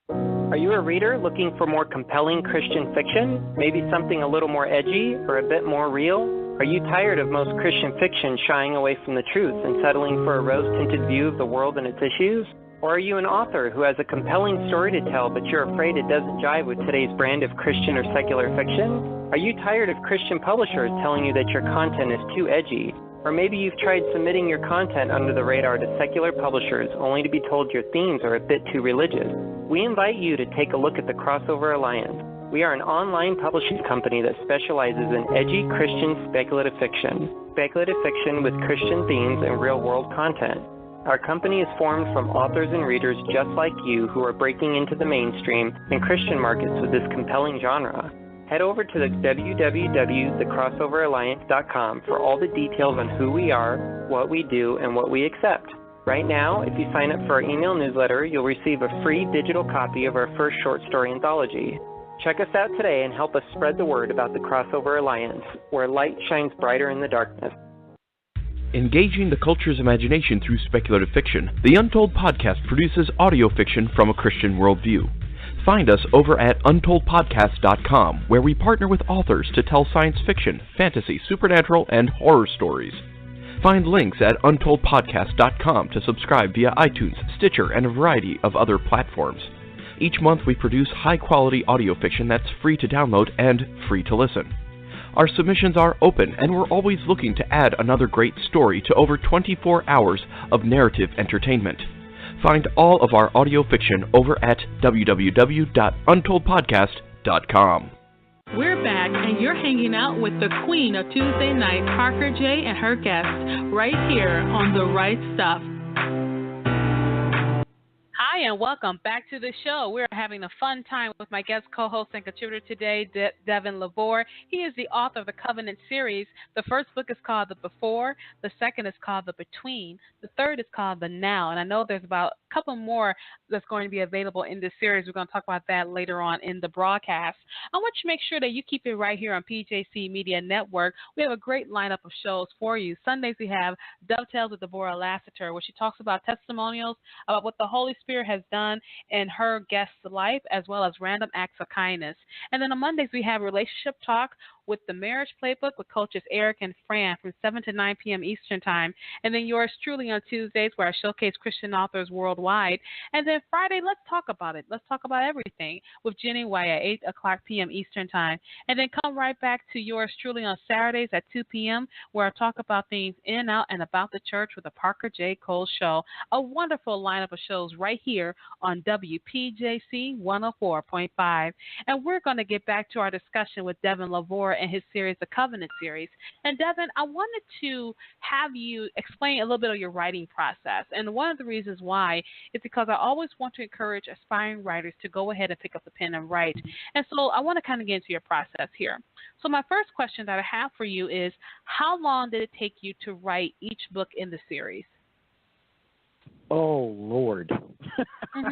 Are you a reader looking for more compelling Christian fiction? Maybe something a little more edgy or a bit more real? Are you tired of most Christian fiction shying away from the truth and settling for a rose-tinted view of the world and its issues? Or are you an author who has a compelling story to tell, but you're afraid it doesn't jive with today's brand of Christian or secular fiction? Are you tired of Christian publishers telling you that your content is too edgy? Or maybe you've tried submitting your content under the radar to secular publishers only to be told your themes are a bit too religious? We invite you to take a look at the Crossover Alliance. We are an online publishing company that specializes in edgy Christian speculative fiction with Christian themes and real-world content. Our company is formed from authors and readers just like you who are breaking into the mainstream and Christian markets with this compelling genre. Head over to www.thecrossoveralliance.com for all the details on who we are, what we do, and what we accept. Right now, if you sign up for our email newsletter, you'll receive a free digital copy of our first short story anthology. Check us out today and help us spread the word about the Crossover Alliance, where light shines brighter in the darkness. Engaging the culture's imagination through speculative fiction, the Untold Podcast produces audio fiction from a Christian worldview. Find us over at untoldpodcast.com, where we partner with authors to tell science fiction, fantasy, supernatural, and horror stories. Find links at untoldpodcast.com to subscribe via iTunes, Stitcher, and a variety of other platforms. Each month we produce high-quality audio fiction that's free to download and free to listen. Our submissions are open, and we're always looking to add another great story to over 24 hours of narrative entertainment. Find all of our audio fiction over at www.untoldpodcast.com. We're back, and you're hanging out with the queen of Tuesday night, Parker J. and her guest, right here on The Right Stuff. Hi, and welcome back to the show. We're having a fun time with my guest co-host and contributor today, Devin LaVore. He is the author of the Covenant series. The first book is called The Before. The second is called The Between. The third is called The Now. And I know there's about a couple more that's going to be available in this series. We're going to talk about that later on in the broadcast. I want you to make sure that you keep it right here on PJC Media Network. We have a great lineup of shows for you. Sundays we have Dovetails with Deborah Lassiter, where she talks about testimonials, about what the Holy Spirit has done in her guest's life, as well as random acts of kindness. And then on Mondays, we have Relationship Talk with the Marriage Playbook with coaches Eric and Fran from 7 to 9 p.m. Eastern Time. And then yours truly on Tuesdays, where I showcase Christian authors worldwide. And then Friday, let's talk about it. Let's talk about everything with Jenny White at 8 o'clock p.m. Eastern Time. And then come right back to yours truly on Saturdays at 2 p.m., where I talk about things in, out, and about the church with the Parker J. Cole Show. A wonderful lineup of shows right here on WPJC 104.5. And we're going to get back to our discussion with Devin LaVore and his series, the Covenant series. And Devin, I wanted to have you explain a little bit of your writing process. And one of the reasons why is because I always want to encourage aspiring writers to go ahead and pick up the pen and write. And so I want to kind of get into your process here. So my first question that I have for you is, how long did it take you to write each book in the series? Oh, Lord. I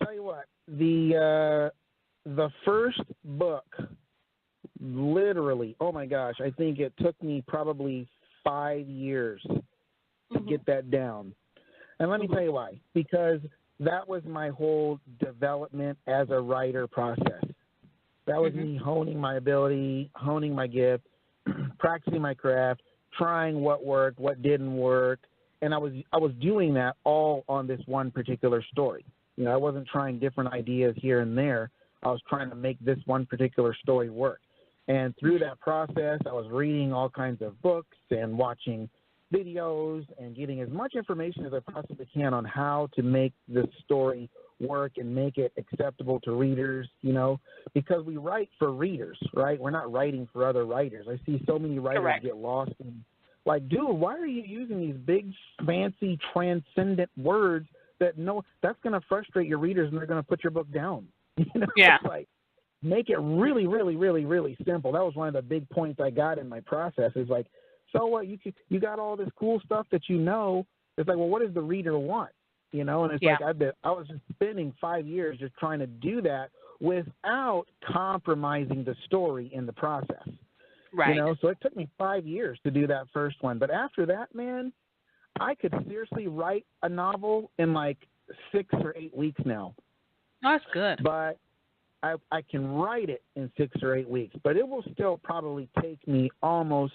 tell you what, the first book, literally, oh my gosh, I think it took me probably 5 years to get that down. And let me tell you why. Because that was my whole development as a writer process. That was me honing my ability, honing my gift, practicing my craft, trying what worked, what didn't work, and I was doing that all on this one particular story. You know, I wasn't trying different ideas here and there. I was trying to make this one particular story work. And through that process, I was reading all kinds of books and watching videos and getting as much information as I possibly can on how to make this story work and make it acceptable to readers, you know, because we write for readers, right? We're not writing for other writers. I see so many writers get lost in, like, dude, why are you using these big, fancy, transcendent words that that's going to frustrate your readers and they're going to put your book down. You know? Yeah. It's like, make it really, really, really, really simple. That was one of the big points I got in my process is like, so what, you got all this cool stuff that you know. It's like, well, what does the reader want? You know, and it's like I was just spending 5 years just trying to do that without compromising the story in the process. Right. You know, so it took me 5 years to do that first one. But after that, man, I could seriously write a novel in like 6 or 8 weeks now. Oh, that's good. But I can write it in 6 or 8 weeks. But it will still probably take me almost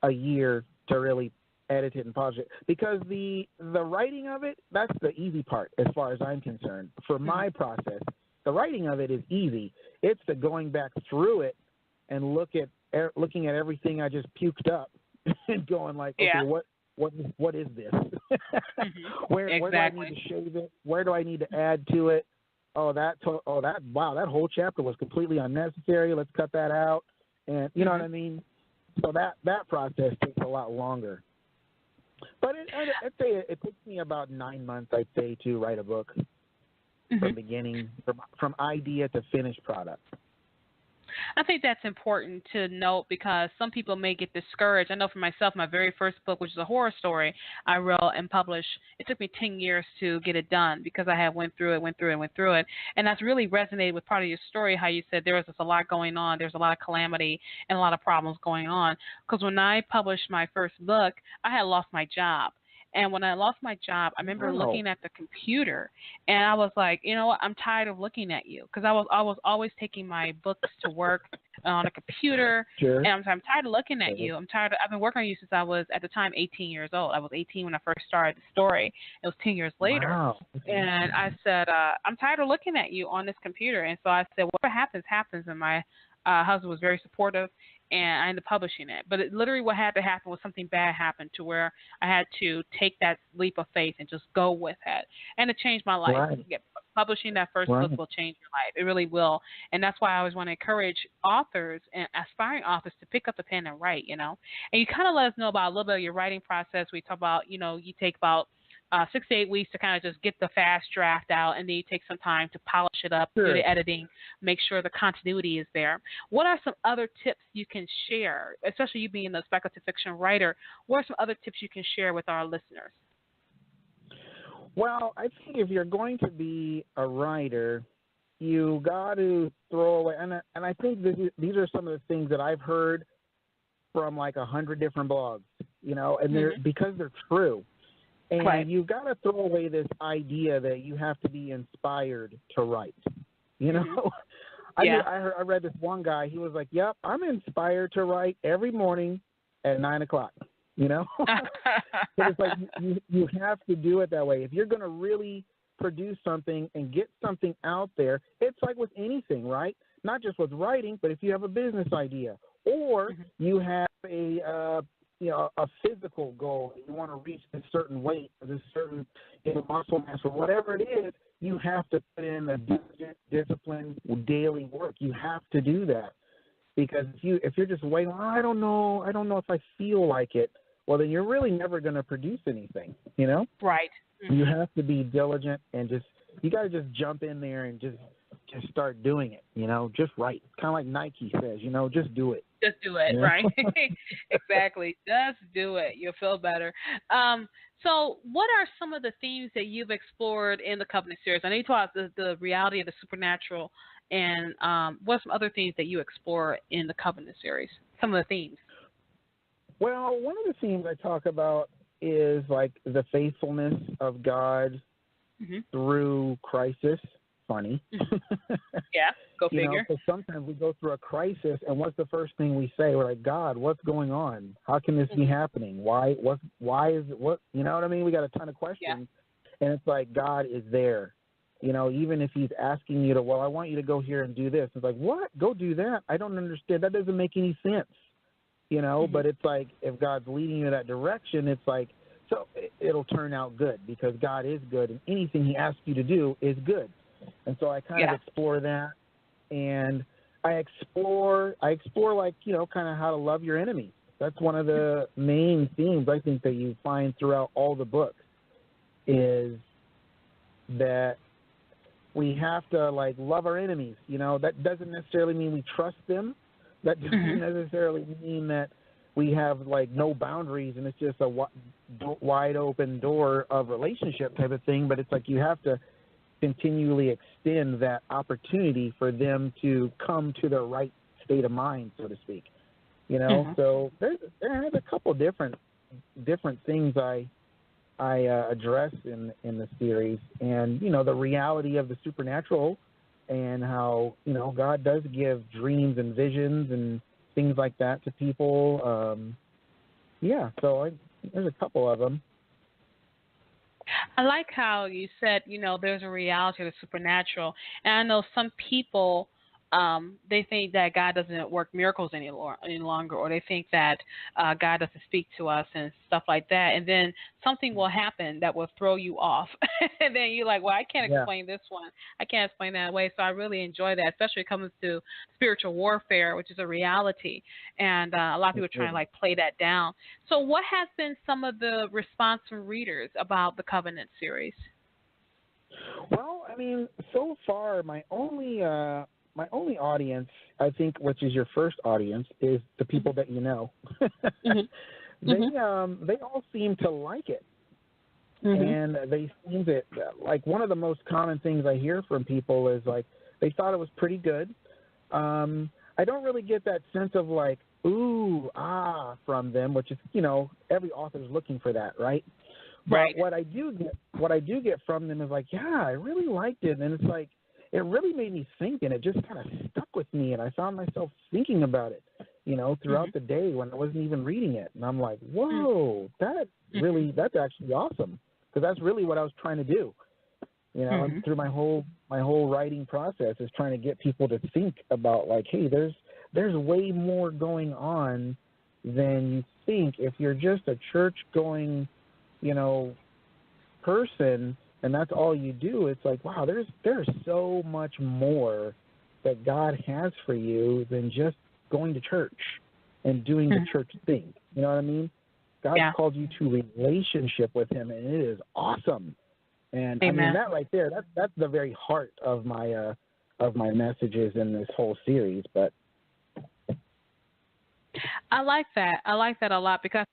a year to really edit it and polish it, because the writing of it, that's the easy part as far as I'm concerned. For my process, the writing of it is easy. It's the going back through it and looking at everything I just puked up and going like, okay, what is this? Where do I need to shave it? Where do I need to add to it? Wow, that whole chapter was completely unnecessary. Let's cut that out. And you know what I mean? So that process takes a lot longer. But I'd say it takes me about 9 months, I'd say, to write a book from beginning, from idea to finished product. I think that's important to note because some people may get discouraged. I know for myself, my very first book, which is a horror story, I wrote and published. It took me 10 years to get it done because I had went through it. And that's really resonated with part of your story, how you said there was just a lot going on. There's a lot of calamity and a lot of problems going on. Because when I published my first book, I had lost my job. And when I lost my job, I remember looking at the computer, and I was like, you know what, I'm tired of looking at you, because I was always taking my books to work on a computer, and I'm tired of looking at you. I've been working on you since I was, at the time, 18 years old. I was 18 when I first started the story. It was 10 years later. Wow. And I said, I'm tired of looking at you on this computer. And so I said, whatever happens. And my husband was very supportive, and I ended up publishing it. But literally what had to happen was something bad happened to where I had to take that leap of faith and just go with it. And it changed my life. Right. Publishing that first book will change your life. It really will. And that's why I always want to encourage authors and aspiring authors to pick up the pen and write, you know. And you kind of let us know about a little bit of your writing process. We talk about, you know, you take about 6 to 8 weeks to kind of just get the fast draft out, and then you take some time to polish it up, do the editing, make sure the continuity is there. What are some other tips you can share, especially you being a speculative fiction writer? What are some other tips you can share with our listeners? Well, I think if you're going to be a writer, you got to throw away, and I think these are some of the things that I've heard from like 100 different blogs, and they're because they're true. And you've got to throw away this idea that you have to be inspired to write. I read this one guy. He was like, "Yep, I'm inspired to write every morning at 9:00." It's like you have to do it that way. If you're going to really produce something and get something out there, it's like with anything, right? Not just with writing, but if you have a business idea or you have a physical goal, you want to reach a certain weight, or this certain muscle mass, or whatever it is, you have to put in a disciplined daily work. You have to do that, because if you're just waiting, I don't know if I feel like it, well, then you're really never going to produce anything, Right. You have to be diligent and you got to just jump in there and just start doing it, just write. Kind of like Nike says, just do it. Just do it, right? Exactly. Just do it. You'll feel better. So what are some of the themes that you've explored in the Covenant series? I know you talked about the reality of the supernatural, and what are some other themes that you explore in the Covenant series? Some of the themes. Well, one of the themes I talk about is like the faithfulness of God through crisis. Funny. Yeah, go figure. So sometimes we go through a crisis, and what's the first thing we say? We're like, God, what's going on? How can this be happening? Why is it, what, you know what I mean? We got a ton of questions, and it's like God is there. Even if he's asking you to, well, I want you to go here and do this. It's like, what? Go do that? I don't understand. That doesn't make any sense. But it's like if God's leading you in that direction, it's like, so it'll turn out good because God is good, and anything he asks you to do is good. And so I kind of explore that, and I explore like, kind of how to love your enemies. That's one of the main themes I think that you find throughout all the books, is that we have to like love our enemies. That doesn't necessarily mean we trust them. That doesn't necessarily mean that we have like no boundaries and it's just a wide open door of relationship type of thing. But it's like you have to continually extend that opportunity for them to come to their right state of mind, so to speak. So there's a couple different things I address in the series, and the reality of the supernatural, and how God does give dreams and visions and things like that to people. So there's a couple of them. I like how you said, there's a reality of the supernatural. And I know some people, they think that God doesn't work miracles any longer, or they think that God doesn't speak to us and stuff like that. And then something will happen that will throw you off. And then you're like, well, I can't explain this one. I can't explain that away. So I really enjoy that, especially when it comes to spiritual warfare, which is a reality. And a lot of people try to like play that down. So what has been some of the response from readers about the Covenant series? Well, I mean, so far my only audience, I think, which is your first audience, is the people that you know. They all seem to like it. And they seem to, like, one of the most common things I hear from people is, like, they thought it was pretty good. I don't really get that sense of, like, ooh, from them, which is, every author is looking for that, right? But what I do get from them is, like, yeah, I really liked it. And it's like, it really made me think, and it just kind of stuck with me, and I found myself thinking about it, throughout the day when I wasn't even reading it. And I'm like, whoa, that's actually awesome, because that's really what I was trying to do, through my whole writing process, is trying to get people to think about, like, hey, there's way more going on than you think. If you're just a church-going, person, and that's all you do, it's like, wow, there's so much more that God has for you than just going to church and doing the church thing. You know what I mean? God's called you to relationship with him, and it is awesome. And Amen. I mean, that right there, that's the very heart of my messages in this whole series. But I like that. I like that a lot because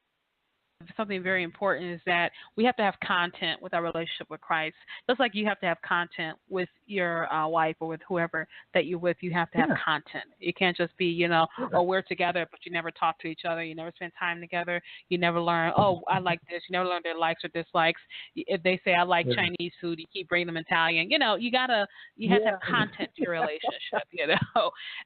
something very important is that we have to have content with our relationship with Christ. Just like you have to have content with your wife or with whoever that you're with, you have to have content. It can't just be, oh, we're together, but you never talk to each other. You never spend time together. You never learn, oh, I like this. You never learn their likes or dislikes. If they say, I like Chinese food, you keep bringing them Italian. You have to have content to your relationship,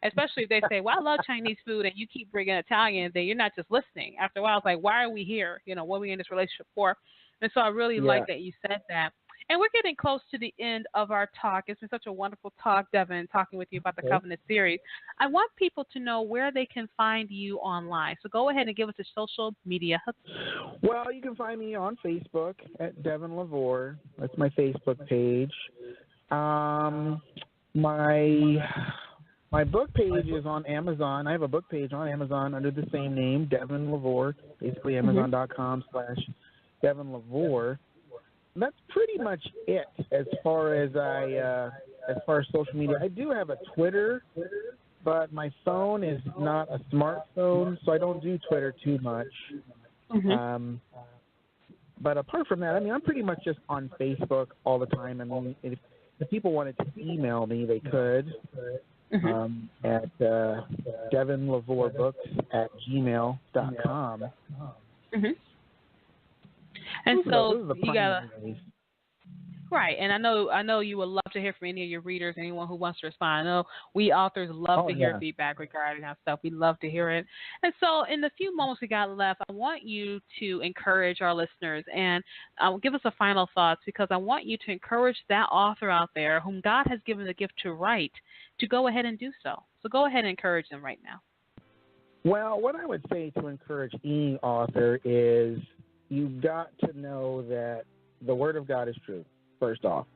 especially if they say, well, I love Chinese food and you keep bringing Italian, then you're not just listening. After a while, it's like, why are we here? What are we in this relationship for? And so I really like that you said that. And we're getting close to the end of our talk. It's been such a wonderful talk, Devin, talking with you about the Covenant series. I want people to know where they can find you online. So go ahead and give us a social media. Well, you can find me on Facebook at Devin LaVore. That's my Facebook page. My book page is on Amazon. I have a book page on Amazon under the same name, Devin LaVore, basically Amazon.com/Devin LaVore. That's pretty much it as far as social media. I do have a Twitter, but my phone is not a smartphone, so I don't do Twitter too much. But apart from that, I'm pretty much just on Facebook all the time. If people wanted to email me, they could. At devinlavorebooks@gmail.com. And so you gotta right, and I know you would love to hear from any of your readers, anyone who wants to respond. I know we authors love to hear feedback regarding our stuff. We love to hear it. And so in the few moments we got left, I want you to encourage our listeners and give us a final thoughts, because I want you to encourage that author out there whom God has given the gift to write to go ahead and do so. So go ahead and encourage them right now. Well, what I would say to encourage any author is you've got to know that the Word of God is true, first off.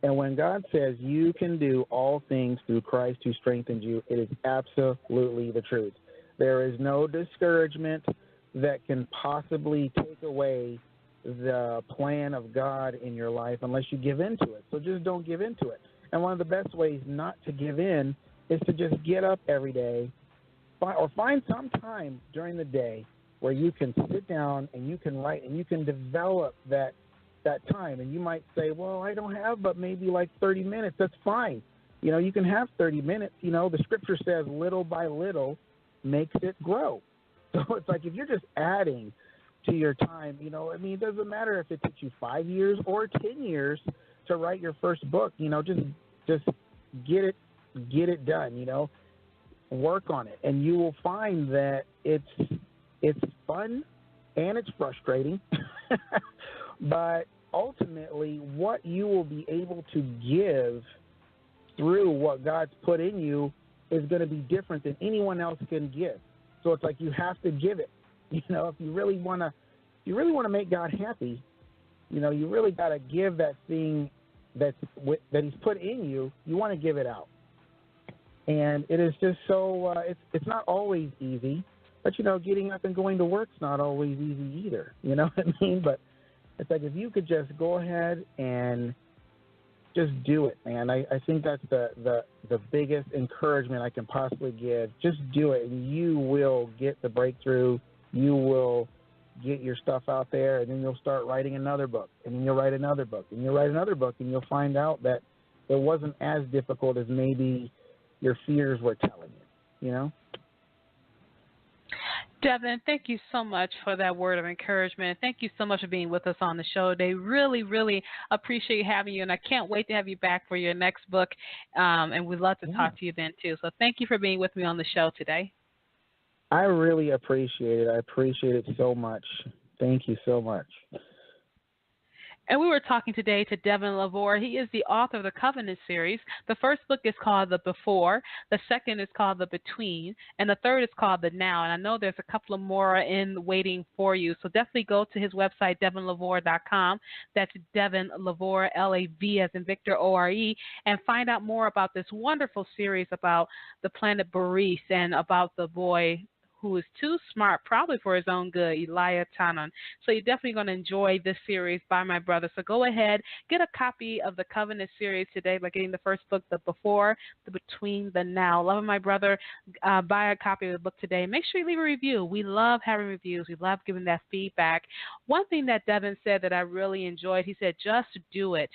And when God says you can do all things through Christ who strengthens you, it is absolutely the truth. There is no discouragement that can possibly take away the plan of God in your life unless you give into it. So just don't give into it. And one of the best ways not to give in is to just get up every day or find some time during the day where you can sit down and you can write and you can develop that time. And you might say, well, I don't have but maybe like 30 minutes. That's fine. You can have 30 minutes. The scripture says little by little makes it grow. So it's like if you're just adding to your time, it doesn't matter if it took you 5 years or 10 years to write your first book. Just get it done, work on it. And you will find that it's fun and it's frustrating, but ultimately what you will be able to give through what God's put in you is going to be different than anyone else can give. So it's like you have to give it. If you really want to make God happy, you really got to give that thing that He's put in you. You want to give it out, and it is just so. It's not always easy, but getting up and going to work's not always easy either. You know what I mean? But it's like if you could just go ahead and just do it, man. I think that's the biggest encouragement I can possibly give. Just do it, and you will get the breakthrough. You will get your stuff out there, and then you'll start writing another book, and then you'll write another book, and you'll write another book, and you'll find out that it wasn't as difficult as maybe your fears were telling you, Devin, thank you so much for that word of encouragement. Thank you so much for being with us on the show today. Really, really appreciate having you, and I can't wait to have you back for your next book, and we'd love to talk to you then, too. So thank you for being with me on the show today. I really appreciate it. I appreciate it so much. Thank you so much. And we were talking today to Devin LaVore. He is the author of the Covenant series. The first book is called The Before. The second is called The Between. And the third is called The Now. And I know there's a couple of more in waiting for you. So definitely go to his website, devinlavore.com. That's Devin LaVore, L-A-V as in Victor, O-R-E, and find out more about this wonderful series about the planet Boris and about the boy who is too smart probably for his own good, Eliah Tanon. So you're definitely going to enjoy this series by my brother. So go ahead, get a copy of the Covenant series today by getting the first book, The Before, The Between, The Now. Love my brother. Buy a copy of the book today. Make sure you leave a review. We love having reviews. We love giving that feedback. One thing that Devin said that I really enjoyed, he said, just do it.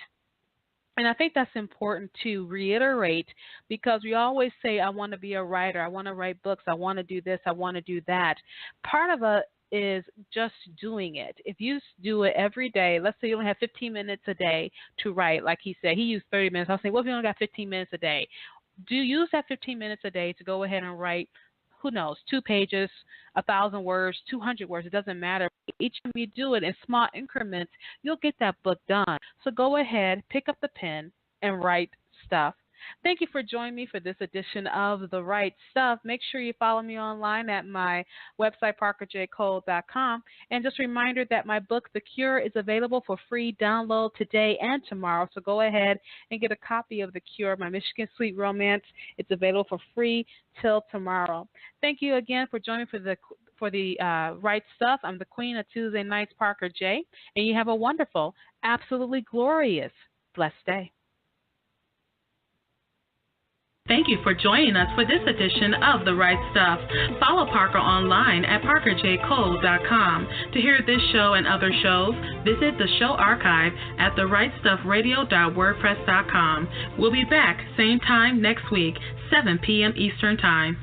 And I think that's important to reiterate, because we always say, I want to be a writer, I want to write books, I want to do this, I want to do that. Part of it is just doing it. If you do it every day, let's say you only have 15 minutes a day to write, like he said, he used 30 minutes. I was saying, well, if you only got 15 minutes a day, do use that 15 minutes a day to go ahead and write, who knows, 2 pages, 1,000 words, 200 words, it doesn't matter. Each time you do it in small increments, you'll get that book done. So go ahead, pick up the pen, and write stuff. Thank you for joining me for this edition of The Right Stuff. Make sure you follow me online at my website, parkerjcole.com. And just a reminder that my book, The Cure, is available for free download today and tomorrow. So go ahead and get a copy of The Cure, my Michigan Sweet Romance. It's available for free till tomorrow. Thank you again for joining me for the Right Stuff. I'm the Queen of Tuesday Nights, Parker J. And you have a wonderful, absolutely glorious, blessed day. Thank you for joining us for this edition of The Right Stuff. Follow Parker online at parkerjcole.com. To hear this show and other shows, visit the show archive at therightstuffradio.wordpress.com. We'll be back same time next week, 7 p.m. Eastern Time.